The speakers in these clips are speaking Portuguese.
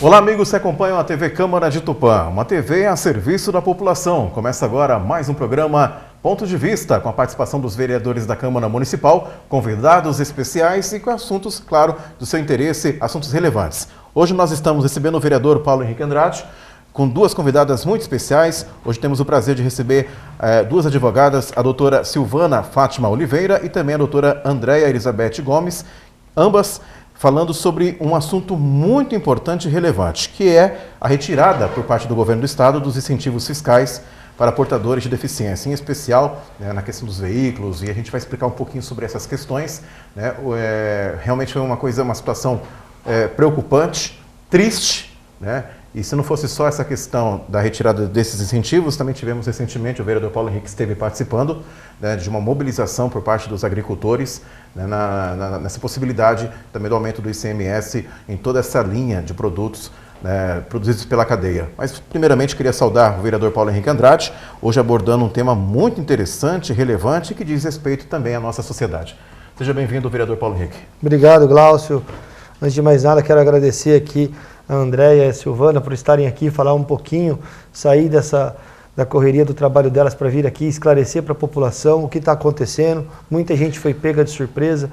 Olá, amigos que acompanham a TV Câmara de Tupã, uma TV a serviço da população. Começa agora mais um programa Ponto de Vista, com a participação dos vereadores da Câmara Municipal, convidados especiais e com assuntos, claro, do seu interesse, assuntos relevantes. Hoje nós estamos recebendo o vereador Paulo Henrique Andrade, com duas convidadas muito especiais. Hoje temos o prazer de receber duas advogadas, a doutora Silvana Fátima Oliveira e também a doutora Andréia Elizabeth Gomes, ambas falando sobre um assunto muito importante e relevante, que é a retirada por parte do governo do estado dos incentivos fiscais para portadores de deficiência, em especial na questão dos veículos, e a gente vai explicar um pouquinho sobre essas questões. Realmente foi uma situação preocupante, triste, e se não fosse só essa questão da retirada desses incentivos, também tivemos recentemente, o vereador Paulo Henrique esteve participando de uma mobilização por parte dos agricultores nessa possibilidade também do aumento do ICMS em toda essa linha de produtos produzidos pela cadeia. Mas, primeiramente, queria saudar o vereador Paulo Henrique Andrade, hoje abordando um tema muito interessante, relevante e que diz respeito também à nossa sociedade. Seja bem-vindo, vereador Paulo Henrique. Obrigado, Glaucio. Antes de mais nada, quero agradecer aqui a Andréia e a Silvana por estarem aqui, falar um pouquinho, sair da correria do trabalho delas para vir aqui esclarecer para a população o que está acontecendo. Muita gente foi pega de surpresa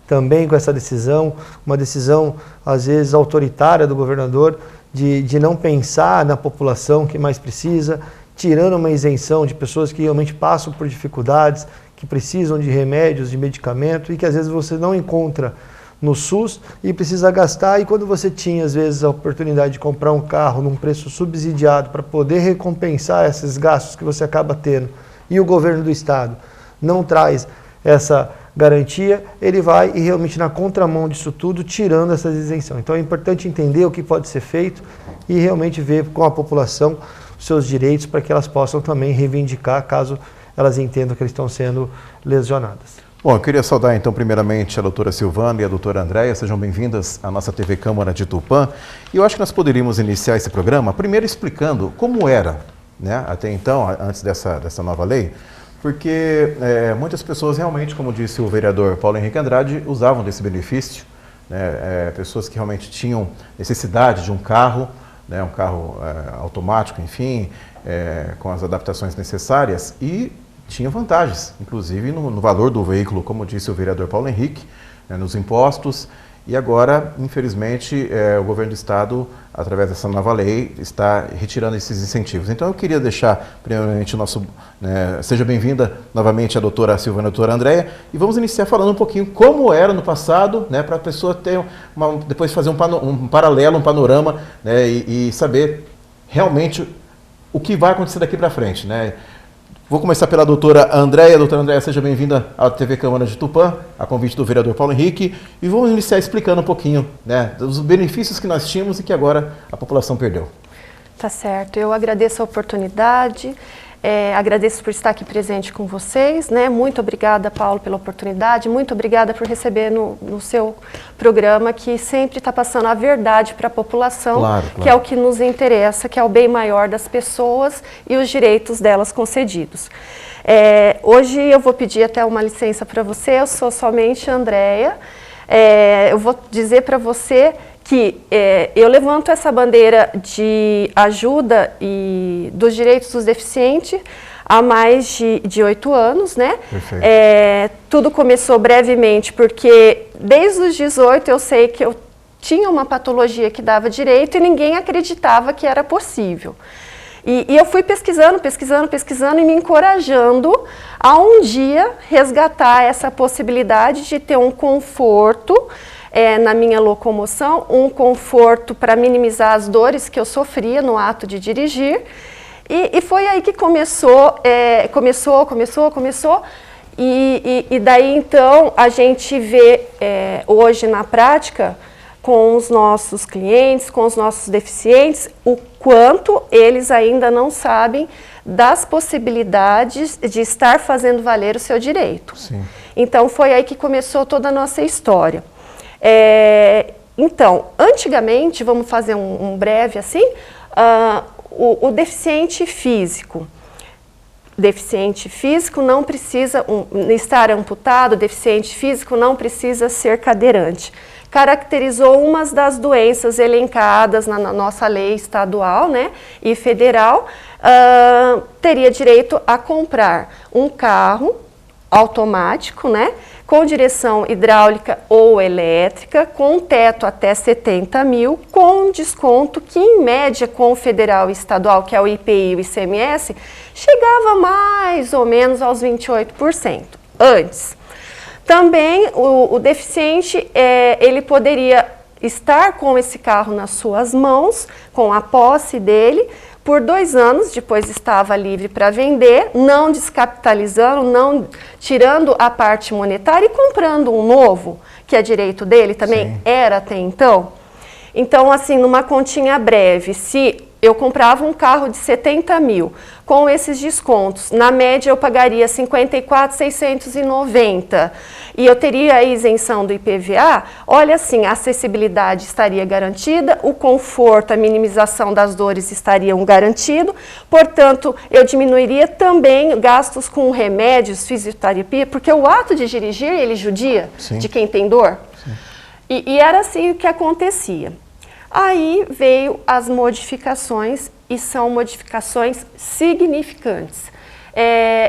também com essa decisão, uma decisão às vezes autoritária do governador de não pensar na população que mais precisa, tirando uma isenção de pessoas que realmente passam por dificuldades, que precisam de remédios, de medicamento e que às vezes você não encontra no SUS e precisa gastar, e quando você tinha às vezes a oportunidade de comprar um carro num preço subsidiado para poder recompensar esses gastos que você acaba tendo e o governo do estado não traz essa garantia, ele vai e realmente na contramão disso tudo, tirando essa isenção. Então é importante entender o que pode ser feito e realmente ver com a população os seus direitos para que elas possam também reivindicar caso elas entendam que eles estão sendo lesionadas. Bom, eu queria saudar então primeiramente a doutora Silvana e a doutora Andréia, sejam bem-vindas à nossa TV Câmara de Tupã. E eu acho que nós poderíamos iniciar esse programa primeiro explicando como era, até então, antes dessa nova lei, porque muitas pessoas realmente, como disse o vereador Paulo Henrique Andrade, usavam desse benefício, pessoas que realmente tinham necessidade de um carro automático, enfim, com as adaptações necessárias e tinha vantagens, inclusive no valor do veículo, como disse o vereador Paulo Henrique, nos impostos, e agora, infelizmente, o governo do estado, através dessa nova lei, está retirando esses incentivos. Então eu queria deixar, primeiramente, seja bem-vinda novamente a doutora Silvana e a doutora Andréia, e vamos iniciar falando um pouquinho como era no passado, para a pessoa ter depois fazer um paralelo, um panorama, e saber realmente o que vai acontecer daqui para frente, Vou começar pela doutora Andréia. Doutora Andréia, seja bem-vinda à TV Câmara de Tupã, a convite do vereador Paulo Henrique. E vamos iniciar explicando um pouquinho dos benefícios que nós tínhamos e que agora a população perdeu. Tá certo. Eu agradeço a oportunidade, agradeço por estar aqui presente com vocês. Muito obrigada, Paulo, pela oportunidade. Muito obrigada por receber no seu programa, que sempre está passando a verdade para a população, claro. Que é o que nos interessa, que é o bem maior das pessoas e os direitos delas concedidos. Hoje eu vou pedir até uma licença para você, eu sou somente a Andréia. Eu vou dizer para você que eu levanto essa bandeira de ajuda e dos direitos dos deficientes há mais de 8 anos, Perfeito. Tudo começou brevemente porque desde os 18 eu sei que eu tinha uma patologia que dava direito e ninguém acreditava que era possível. E eu fui pesquisando e me encorajando a um dia resgatar essa possibilidade de ter um conforto na minha locomoção, um conforto para minimizar as dores que eu sofria no ato de dirigir. E foi aí que começou. E daí então a gente vê hoje na prática com os nossos clientes, com os nossos deficientes, o quanto eles ainda não sabem das possibilidades de estar fazendo valer o seu direito. Sim. Então foi aí que começou toda a nossa história. Então, antigamente, vamos fazer um breve assim, o deficiente físico, deficiente físico não precisa estar amputado, deficiente físico não precisa ser cadeirante. Caracterizou umas das doenças elencadas na nossa lei estadual, né, e federal, teria direito a comprar um carro automático, né, com direção hidráulica ou elétrica, com teto até 70 mil, com desconto que, em média, com o federal e estadual, que é o IPI e o ICMS, chegava mais ou menos aos 28% antes. Também o deficiente, ele poderia estar com esse carro nas suas mãos, com a posse dele, por 2 anos, depois estava livre para vender, não descapitalizando, não tirando a parte monetária e comprando um novo, que é direito dele também, sim, era até então. Então, assim, numa continha breve, se eu comprava um carro de 70 mil, com esses descontos, na média eu pagaria 54.690 e eu teria a isenção do IPVA, olha assim, a acessibilidade estaria garantida, o conforto, a minimização das dores estariam garantido, portanto, eu diminuiria também gastos com remédios, fisioterapia, porque o ato de dirigir, ele judia, sim, de quem tem dor. E era assim o que acontecia. Aí veio as modificações e são modificações significantes.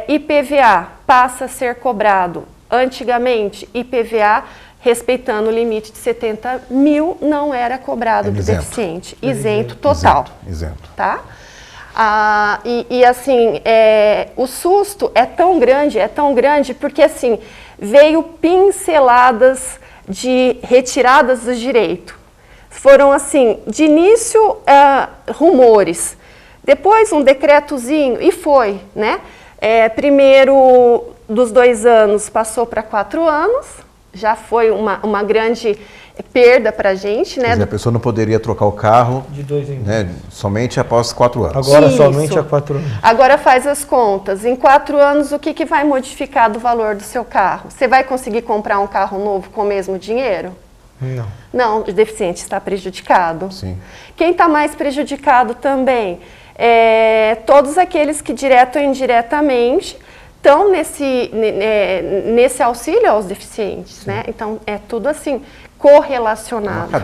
IPVA passa a ser cobrado. Antigamente, IPVA, respeitando o limite de 70 mil, não era cobrado do deficiente. Isento total. Isento. Tá? Assim, o susto é tão grande, porque assim, veio pinceladas de retiradas do direito. Foram, assim, de início, rumores, depois um decretozinho, e foi, né? Primeiro, dos 2 anos, passou para 4 anos, já foi uma grande perda para a gente, né? Quer dizer, a pessoa não poderia trocar o carro de 2 em 2, né, somente após 4 anos. Agora, isso, somente há 4 anos. Agora faz as contas, em 4 anos, o que vai modificar do valor do seu carro? Você vai conseguir comprar um carro novo com o mesmo dinheiro? Não. Não, o deficiente está prejudicado. Sim. Quem está mais prejudicado também? Todos aqueles que direto ou indiretamente estão nesse auxílio aos deficientes, sim, né? Então, é tudo assim, correlacionado. Uma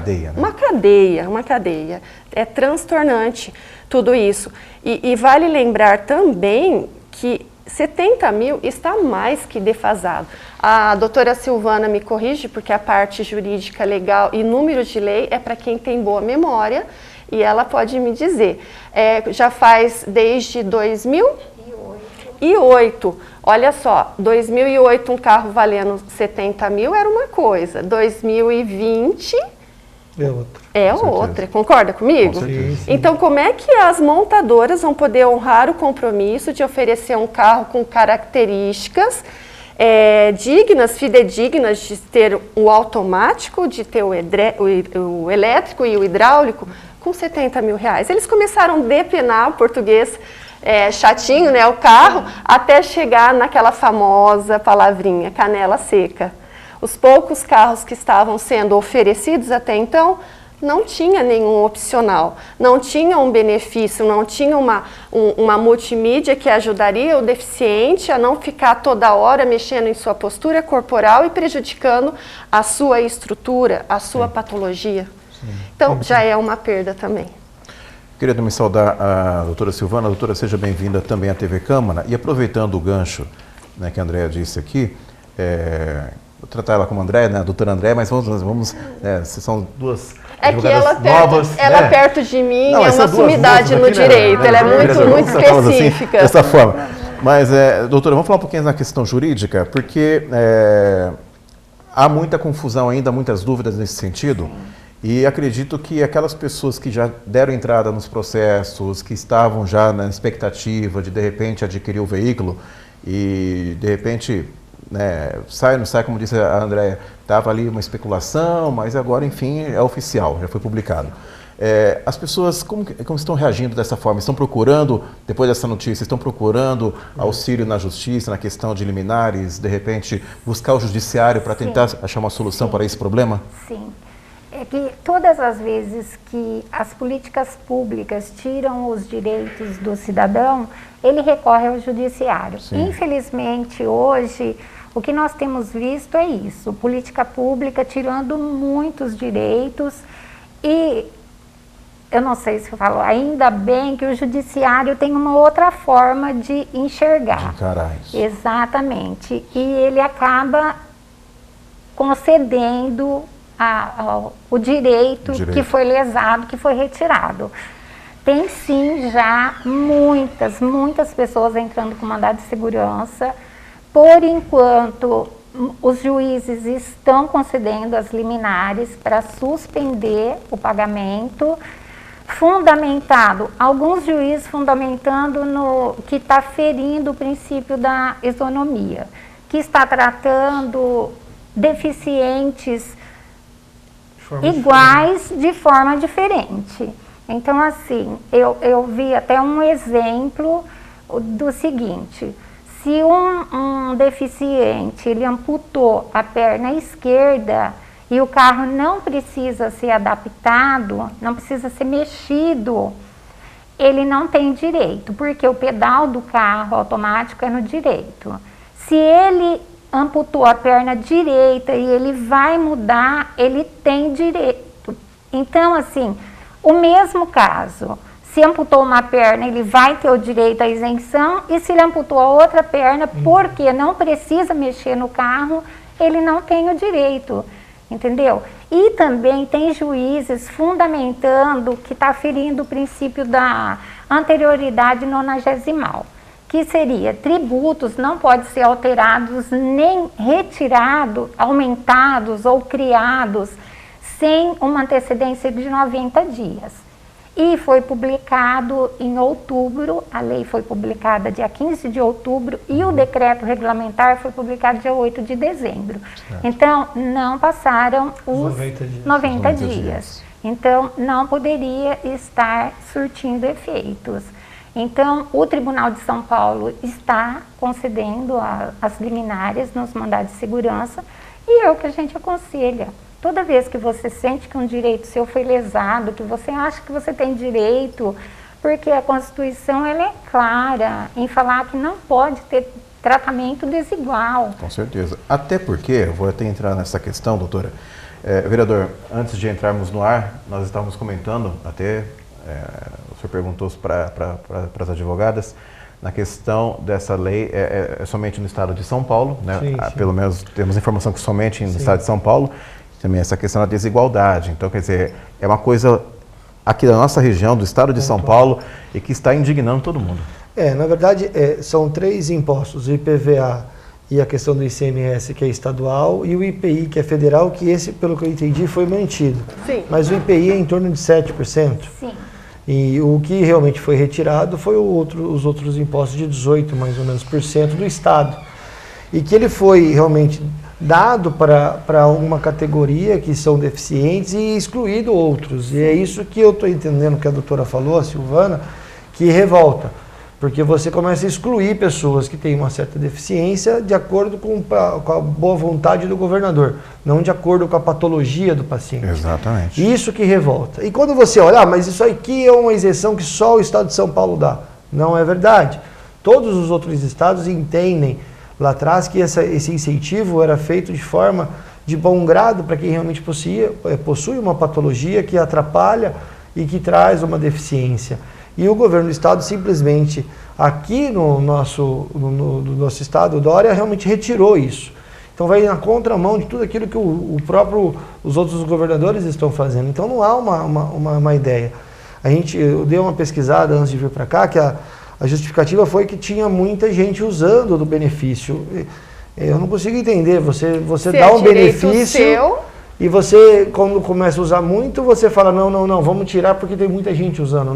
cadeia, né? Uma cadeia. É transtornante tudo isso. E vale lembrar também que 70 mil está mais que defasado. A doutora Silvana me corrige, porque a parte jurídica, legal e número de lei é para quem tem boa memória, e ela pode me dizer. Já faz desde 2008. Olha só, 2008 um carro valendo 70 mil era uma coisa, 2020... É outra, concorda comigo? Sim. Então, como é que as montadoras vão poder honrar o compromisso de oferecer um carro com características dignas, fidedignas, de ter o automático, de ter o elétrico e o hidráulico, com 70 mil reais? Eles começaram a depenar o português chatinho, né, o carro, até chegar naquela famosa palavrinha, canela seca. Os poucos carros que estavam sendo oferecidos até então não tinha nenhum opcional, não tinha um benefício, não tinha uma multimídia que ajudaria o deficiente a não ficar toda hora mexendo em sua postura corporal e prejudicando a sua estrutura, a sua patologia. Sim. Então, já é uma perda também. Queria também saudar a doutora Silvana. Doutora, seja bem-vinda também à TV Câmara. E aproveitando o gancho, né, que a Andréa disse aqui, vou tratar ela como Andréa, né, a doutora Andréa, mas vamos são duas que ela novas. Perto de mim é uma sumidade no direito, ela é muito específica. Dessa forma. Mas, doutora, vamos falar um pouquinho na questão jurídica, porque há muita confusão ainda, muitas dúvidas nesse sentido. E acredito que aquelas pessoas que já deram entrada nos processos, que estavam já na expectativa de repente adquirir o veículo e de repente sai, não sai, como disse a Andréa, estava ali uma especulação, mas agora enfim é oficial, já foi publicado. As pessoas como estão reagindo dessa forma? Estão procurando, depois dessa notícia, estão procurando auxílio na justiça, na questão de liminares, de repente buscar o judiciário para tentar achar uma solução para esse problema? Sim. É que todas as vezes que as políticas públicas tiram os direitos do cidadão, ele recorre ao judiciário. Sim. Infelizmente, hoje, o que nós temos visto é isso, política pública tirando muitos direitos e, eu não sei se eu falo, ainda bem que o judiciário tem uma outra forma de enxergar. De encarar isso. Exatamente. E ele acaba concedendo o direito que foi lesado, que foi retirado. Tem sim já muitas pessoas entrando com mandado de segurança. Por enquanto, os juízes estão concedendo as liminares para suspender o pagamento, fundamentado, alguns juízes fundamentando no que está ferindo o princípio da isonomia, que está tratando deficientes iguais de forma diferente. Então, assim, eu vi até um exemplo do seguinte: se um deficiente ele amputou a perna esquerda e o carro não precisa ser adaptado, não precisa ser mexido, ele não tem direito, porque o pedal do carro automático é no direito. Se ele amputou a perna direita e ele vai mudar, ele tem direito. Então, assim, o mesmo caso, se amputou uma perna, ele vai ter o direito à isenção, e se ele amputou a outra perna, porque não precisa mexer no carro, ele não tem o direito, entendeu? E também tem juízes fundamentando que está ferindo o princípio da anterioridade nonagesimal, que seria tributos não podem ser alterados nem retirados, aumentados ou criados sem uma antecedência de 90 dias. E foi publicado em outubro, a lei foi publicada dia 15 de outubro e o decreto regulamentar foi publicado dia 8 de dezembro. Certo. Então, não passaram os 90 dias. Então, não poderia estar surtindo efeitos. Então, o Tribunal de São Paulo está concedendo as liminares nos mandados de segurança e é o que a gente aconselha. Toda vez que você sente que um direito seu foi lesado, que você acha que você tem direito, porque a Constituição ela é clara em falar que não pode ter tratamento desigual. Com certeza. Até porque, eu vou até entrar nessa questão, doutora. Vereador, antes de entrarmos no ar, nós estávamos comentando, até o senhor perguntou para as advogadas, na questão dessa lei, é somente no estado de São Paulo, né? Sim, sim. Pelo menos temos informação que somente no Sim. estado de São Paulo, também essa questão da desigualdade. Então, quer dizer, é uma coisa aqui da nossa região, do estado de São Paulo, e que está indignando todo mundo. Na verdade, são 3 impostos, o IPVA e a questão do ICMS, que é estadual, e o IPI, que é federal, que esse, pelo que eu entendi, foi mantido. Sim. Mas o IPI é em torno de 7%. Sim. E o que realmente foi retirado foi os outros impostos de 18%, mais ou menos, por cento do Estado. E que ele foi realmente dado para uma categoria que são deficientes e excluído outros. E é isso que eu estou entendendo que a doutora falou, a Silvana, que revolta. Porque você começa a excluir pessoas que têm uma certa deficiência de acordo com a boa vontade do governador, não de acordo com a patologia do paciente. Exatamente. Isso que revolta. E quando você olha, mas isso aqui é uma isenção que só o estado de São Paulo dá. Não é verdade. Todos os outros estados entendem lá atrás que esse incentivo era feito de forma de bom grado para quem realmente possui uma patologia que atrapalha e que traz uma deficiência. E o governo do estado simplesmente, aqui no nosso estado, o Dória realmente retirou isso. Então vai na contramão de tudo aquilo que os outros governadores estão fazendo. Então não há uma ideia. Eu dei uma pesquisada antes de vir para cá, que a justificativa foi que tinha muita gente usando do benefício. Eu não consigo entender, você dá um benefício seu, e você, quando começa a usar muito, você fala, não, vamos tirar porque tem muita gente usando.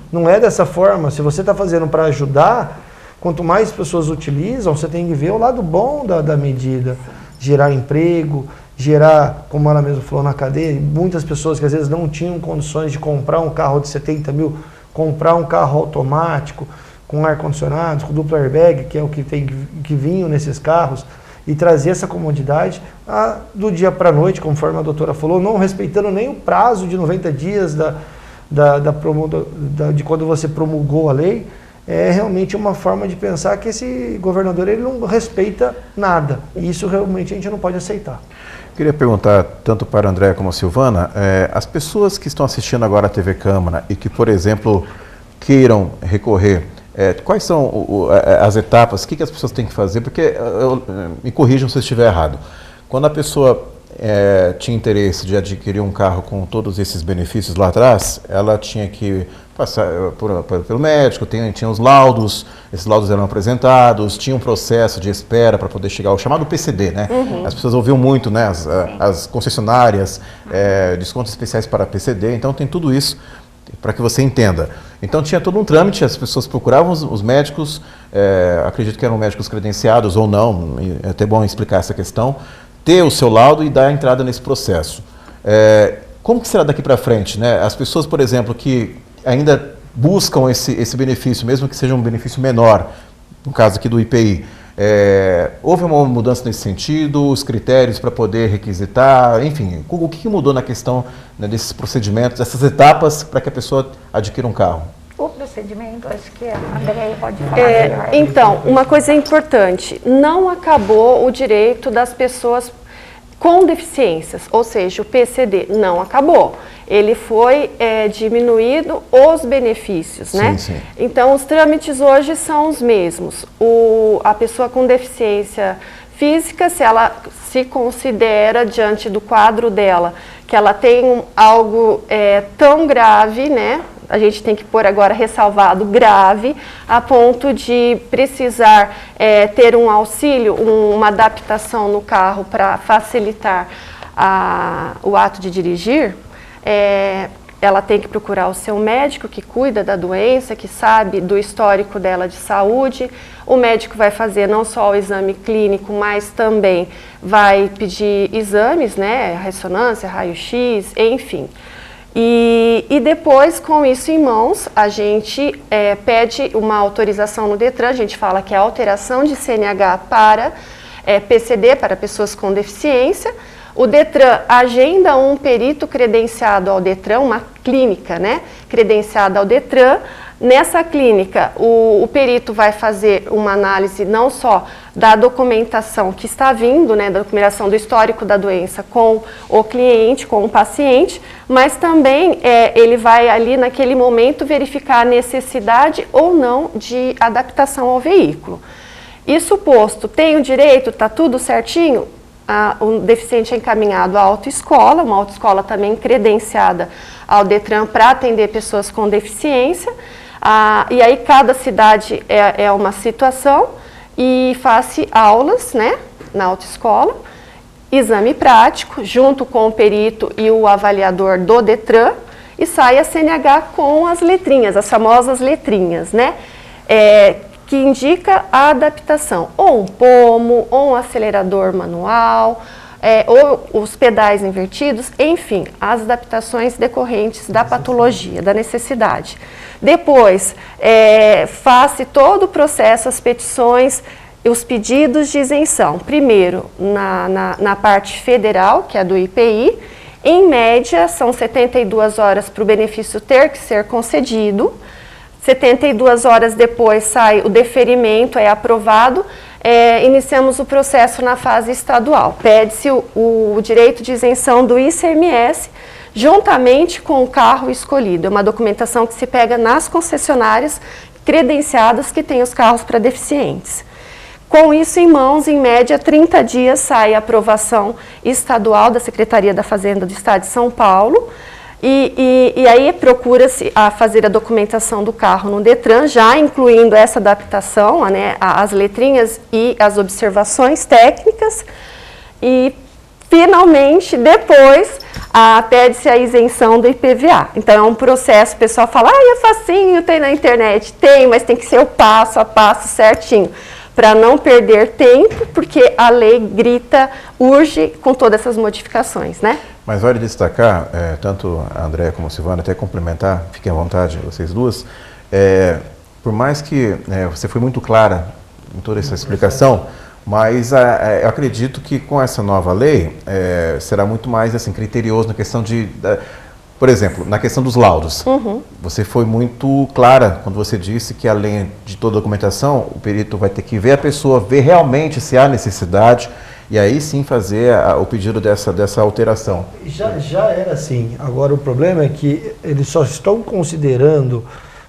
Não é dessa forma. Se você está fazendo para ajudar, quanto mais pessoas utilizam, você tem que ver o lado bom da medida. Gerar emprego, gerar, como ela mesma falou na cadeia, muitas pessoas que às vezes não tinham condições de comprar um carro de 70 mil, comprar um carro automático, com ar-condicionado, com duplo airbag, que é o que vinham nesses carros. e trazer essa comodidade do dia para a noite, conforme a doutora falou, não respeitando nem o prazo de 90 dias de quando você promulgou a lei. É realmente uma forma de pensar que esse governador ele não respeita nada, e isso realmente a gente não pode aceitar. Queria perguntar tanto para a Andréia como a Silvana, as pessoas que estão assistindo agora a TV Câmara e que, por exemplo, queiram recorrer, quais são as etapas, o que as pessoas têm que fazer? Porque, me corrijam se eu estiver errado, quando a pessoa tinha interesse de adquirir um carro com todos esses benefícios lá atrás, ela tinha que passar pelo médico, tinha os laudos, esses laudos eram apresentados, tinha um processo de espera para poder chegar ao chamado PCD, né? Uhum. As pessoas ouviam muito, né? As concessionárias, descontos especiais para PCD, então tem tudo isso para que você entenda. Então tinha todo um trâmite, as pessoas procuravam os médicos, acredito que eram médicos credenciados ou não, é até bom explicar essa questão, ter o seu laudo e dar a entrada nesse processo. Como que será daqui para frente, né? As pessoas, por exemplo, que ainda buscam esse benefício, mesmo que seja um benefício menor, no caso aqui do IPI, houve uma mudança nesse sentido, os critérios para poder requisitar, enfim, o que mudou na questão, né, desses procedimentos, dessas etapas para que a pessoa adquira um carro? O procedimento, acho que a Andréia pode falar. Então, uma coisa importante, não acabou o direito das pessoas com deficiências, ou seja, o PCD não acabou. Ele foi diminuído os benefícios, né? Sim. Então, os trâmites hoje são os mesmos. A pessoa com deficiência física, se ela se considera, diante do quadro dela, que ela tem algo tão grave, né? A gente tem que pôr agora ressalvado grave, a ponto de precisar ter um auxílio, uma adaptação no carro para facilitar o ato de dirigir. Ela tem que procurar o seu médico que cuida da doença, que sabe do histórico dela de saúde. O médico vai fazer não só o exame clínico, mas também vai pedir exames, né, ressonância, raio-x, enfim. E depois, com isso em mãos, a gente pede uma autorização no DETRAN, a gente fala que é alteração de CNH para PCD, para pessoas com deficiência. O DETRAN agenda um perito credenciado ao DETRAN, uma clínica, né, credenciada ao DETRAN. Nessa clínica, o perito vai fazer uma análise não só da documentação que está vindo, né, da documentação do histórico da doença com o cliente, com o paciente, mas também ele vai ali naquele momento verificar a necessidade ou não de adaptação ao veículo. Isso posto, tem o direito, está tudo certinho? O deficiente é encaminhado à autoescola, uma autoescola também credenciada ao DETRAN para atender pessoas com deficiência. E aí cada cidade é uma situação e faz aulas, né, na autoescola, exame prático junto com o perito e o avaliador do DETRAN e sai a CNH com as letrinhas, as famosas letrinhas, né, que indica a adaptação, ou um pomo, ou um acelerador manual, ou os pedais invertidos, enfim, as adaptações decorrentes da patologia, da necessidade. Depois, faz-se todo o processo, as petições, os pedidos de isenção. Primeiro, na parte federal, que é do IPI, em média, são 72 horas para o benefício ter que ser concedido. 72 horas depois sai o deferimento, é aprovado, iniciamos o processo na fase estadual. Pede-se o direito de isenção do ICMS, juntamente com o carro escolhido. É uma documentação que se pega nas concessionárias credenciadas que têm os carros para deficientes. Com isso em mãos, em média, 30 dias sai a aprovação estadual da Secretaria da Fazenda do Estado de São Paulo. E aí procura-se a fazer a documentação do carro no DETRAN, já incluindo essa adaptação, né, as letrinhas e as observações técnicas. E, finalmente, depois, pede-se a isenção do IPVA. Então, é um processo, o pessoal fala, é facinho, tem na internet. Tem, mas tem que ser o passo a passo certinho, para não perder tempo, porque a lei grita, urge com todas essas modificações, né? Mas vale destacar, tanto a Andréia como a Silvana, até complementar, fiquem à vontade, vocês duas, por mais que você foi muito clara em toda essa explicação, Mas eu acredito que com essa nova lei será muito mais assim, criterioso na questão por exemplo, na questão dos laudos. Você foi muito clara quando você disse que, além de toda a documentação, o perito vai ter que ver a pessoa, ver realmente se há necessidade e aí sim fazer o pedido dessa alteração. Já era assim. Agora o problema é que eles só estão considerando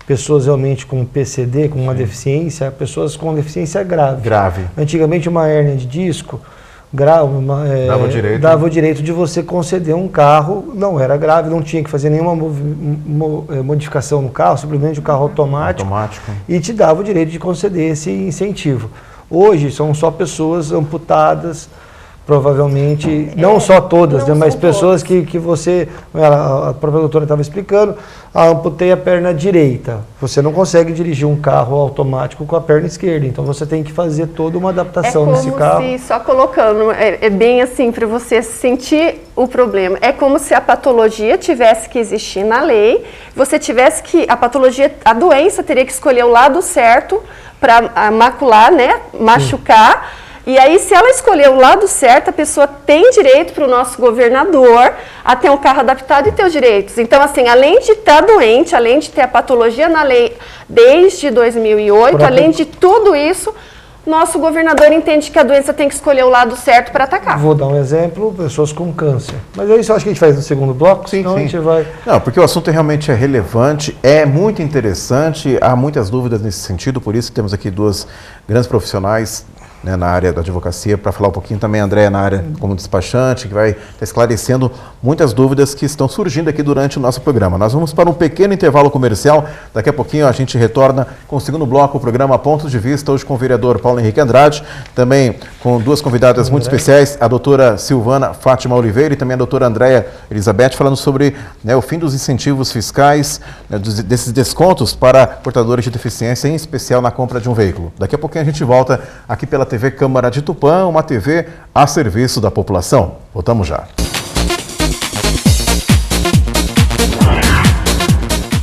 pessoas realmente com PCD, com uma deficiência, pessoas com deficiência grave. Antigamente uma hérnia de disco dava o direito de você conceder um carro, não era grave, não tinha que fazer nenhuma modificação no carro, simplesmente o carro automático e te dava o direito de conceder esse incentivo. Hoje são só pessoas amputadas, provavelmente, não só todas, né, mas pessoas que você, a própria doutora estava explicando, amputei a perna direita. Você não consegue dirigir um carro automático com a perna esquerda, então você tem que fazer toda uma adaptação nesse carro. É como se, só colocando, é bem assim, para você sentir o problema, é como se a patologia tivesse que existir na lei, você tivesse que, a doença teria que escolher o lado certo para macular, né, machucar. E aí, se ela escolher o lado certo, a pessoa tem direito para o nosso governador a ter um carro adaptado e ter os direitos. Então, assim, além de estar doente, além de ter a patologia na lei desde 2008, além de tudo isso, nosso governador entende que a doença tem que escolher o lado certo para atacar. Vou dar um exemplo, pessoas com câncer. Mas isso eu acho que a gente faz no segundo bloco, senão a gente vai... Não, porque o assunto realmente é relevante, é muito interessante, há muitas dúvidas nesse sentido, por isso temos aqui duas grandes profissionais, né, na área da advocacia, para falar um pouquinho também, a Andréia na área como despachante, que vai estar esclarecendo muitas dúvidas que estão surgindo aqui durante o nosso programa. Nós vamos para um pequeno intervalo comercial, daqui a pouquinho a gente retorna com o segundo bloco, o programa Pontos de Vista, hoje com o vereador Paulo Henrique Andrade, também com duas convidadas muito especiais, a doutora Silvana Fátima Oliveira e também a doutora Andréia Elizabeth, falando sobre, né, o fim dos incentivos fiscais, né, desses descontos para portadores de deficiência, em especial na compra de um veículo. Daqui a pouquinho a gente volta aqui pela TV Câmara de Tupã, uma TV a serviço da população. Voltamos já.